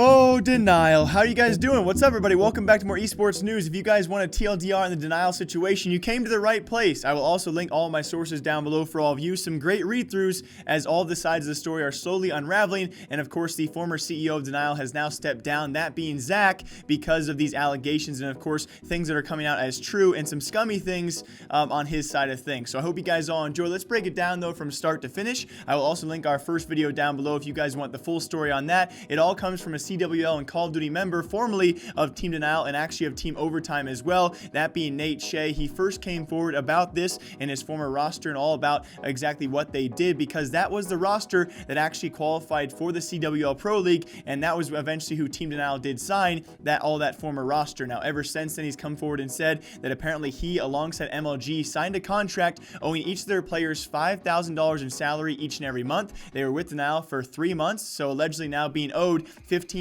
Oh, Denial. How are you guys doing? What's up, everybody? Welcome back to more esports news. If you guys want a TLDR on the Denial situation, you came to the right place. I will also link all of my sources down below for all of you. Some great read-throughs as all the sides of the story are slowly unraveling. And of course, the former CEO of Denial has now stepped down, that being Zach, because of these allegations and of course, things that are coming out as true and some scummy things on his side of things. So I hope you guys all enjoy. Let's break it down though from start to finish. I will also link our first video down below if you guys want the full story on that. It all comes from a CWL and Call of Duty member, formerly of Team Denial and actually of Team Overtime as well, that being Shea. He first came forward about this in his former roster and all about exactly what they did, because that was the roster that actually qualified for the CWL Pro League, and that was eventually who Team Denial did sign, that former roster. Now, ever since then, he's come forward and said that apparently he, alongside MLG, signed a contract owing each of their players $5,000 in salary each and every month. They were with Denial for 3 months, so allegedly now being owed $15,000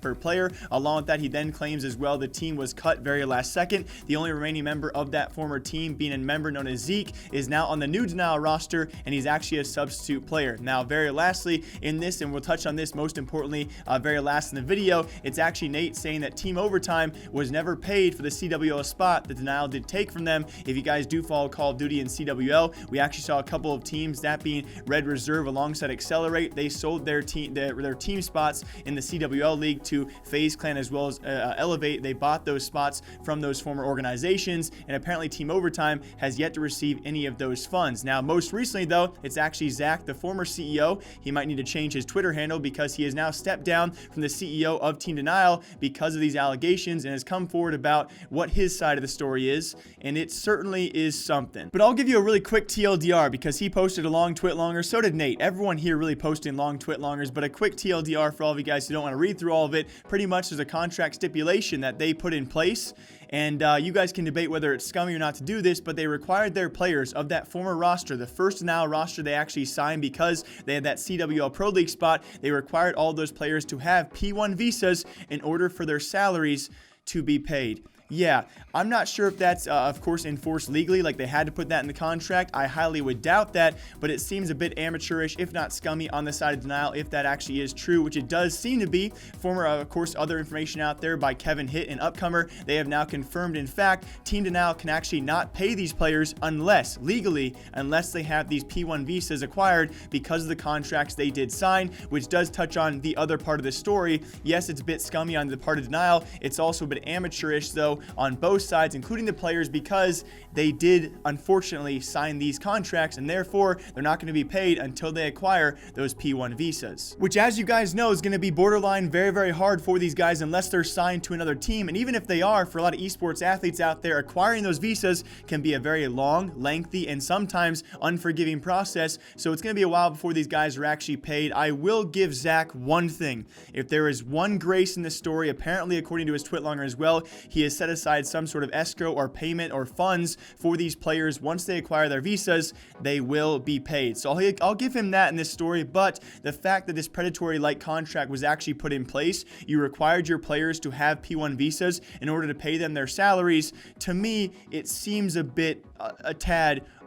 per player. Along with that, he then claims as well the team was cut very last second. The only remaining member of that former team, being a member known as Zeke, is now on the new Denial roster, and he's actually a substitute player. Now, very lastly in this, and we'll touch on this most importantly very last in the video, it's actually Nate saying that Team Overtime was never paid for the CWL spot that Denial did take from them. If you guys do follow Call of Duty and CWL, we actually saw a couple of teams, that being Red Reserve alongside Accelerate. They sold their team spots in the CWL League to FaZe Clan as well as Elevate. They bought those spots from those former organizations, and apparently Team Overtime has yet to receive any of those funds. Now, most recently though, it's actually Zach, the former CEO. He might need to change his Twitter handle because he has now stepped down from the CEO of Team Denial because of these allegations and has come forward about what his side of the story is, and it certainly is something. But I'll give you a really quick TLDR because he posted a long twit longer. So did Nate. Everyone here really posting long twit longers, but a quick TLDR for all of you guys who don't want to read through all of it. Pretty much there's a contract stipulation that they put in place, and you guys can debate whether it's scummy or not to do this, but they required their players of that former roster, the first Denial roster they actually signed because they had that CWL Pro League spot, they required all those players to have P1 visas in order for their salaries to be paid. Yeah, I'm not sure if that's, of course, enforced legally, like they had to put that in the contract. I highly would doubt that, but it seems a bit amateurish, if not scummy, on the side of Denial, if that actually is true, which it does seem to be. Former, of course, other information out there by Kevin Hitt and Upcomer, they have now confirmed, in fact, Team Denial can actually not pay these players unless they have these P1 visas acquired because of the contracts they did sign, which does touch on the other part of the story. Yes, it's a bit scummy on the part of Denial. It's also a bit amateurish, though, on both sides, including the players, because they did unfortunately sign these contracts, and therefore they're not going to be paid until they acquire those P1 visas, which, as you guys know, is going to be borderline very, very hard for these guys unless they're signed to another team. And even if they are, for a lot of esports athletes out there, acquiring those visas can be a very long, lengthy, and sometimes unforgiving process. So it's going to be a while before these guys are actually paid. I will give Zach one thing. If there is one grace in this story, apparently according to his twitlonger as well, he has set aside some sort of escrow or payment or funds for these players. Once they acquire their visas, they will be paid. So I'll give him that in this story. But the fact that this predatory-like contract was actually put in place, you required your players to have P1 visas in order to pay them their salaries, to me, it seems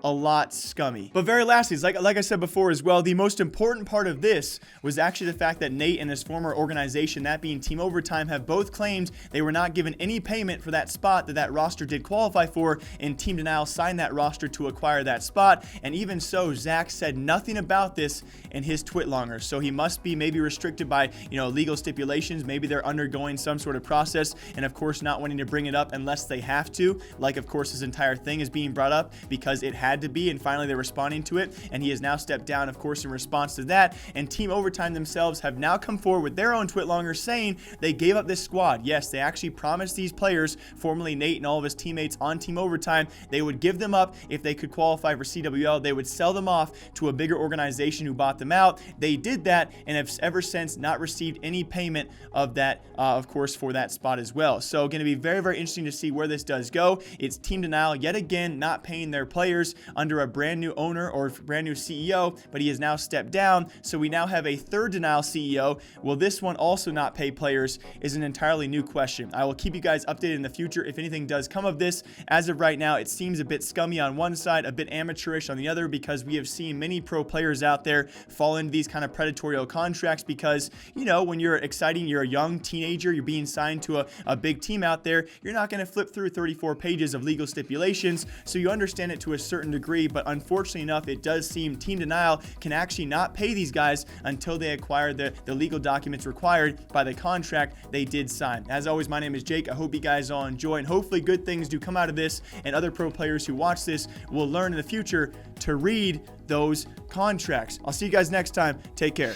a lot scummy. But very lastly, like I said before as well, the most important part of this was actually the fact that Nate and his former organization, that being Team Overtime, have both claimed they were not given any payment for that spot that roster did qualify for, and Team Denial signed that roster to acquire that spot. And even so, Zach said nothing about this in his twitlonger, so he must be maybe restricted by, legal stipulations. Maybe they're undergoing some sort of process, and of course not wanting to bring it up unless they have to, like of course his entire thing is being brought up because it had to be, and finally they're responding to it, and he has now stepped down, of course, in response to that. And Team Overtime themselves have now come forward with their own twitlonger saying they gave up this squad. Yes, they actually promised these players, formerly Nate and all of his teammates on Team Overtime, they would give them up if they could qualify for CWL. They would sell them off to a bigger organization who bought them out. They did that and have ever since not received any payment of that, of course, for that spot as well. So going to be very, very interesting to see where this does go. It's Team Denial yet again not paying their players under a brand new owner or brand new CEO, but he has now stepped down. So we now have a third Denial CEO. Will this one also not pay players is an entirely new question. I will keep you guys updated in the future if anything does come of this. As of right now, it seems a bit scummy on one side, a bit amateurish on the other, because we have seen many pro players out there fall into these kind of predatory contracts because, you know, when you're exciting, you're a young teenager, you're being signed to a big team out there, you're not going to flip through 34 pages of legal stipulations, so you understand it to a certain degree, but unfortunately enough, it does seem Team Denial can actually not pay these guys until they acquire the legal documents required by the contract they did sign. As always, my name is Jake. I hope you guys all enjoy, and hopefully good things do come out of this, and other pro players who watch this will learn in the future to read those contracts. I'll see you guys next time. Take care.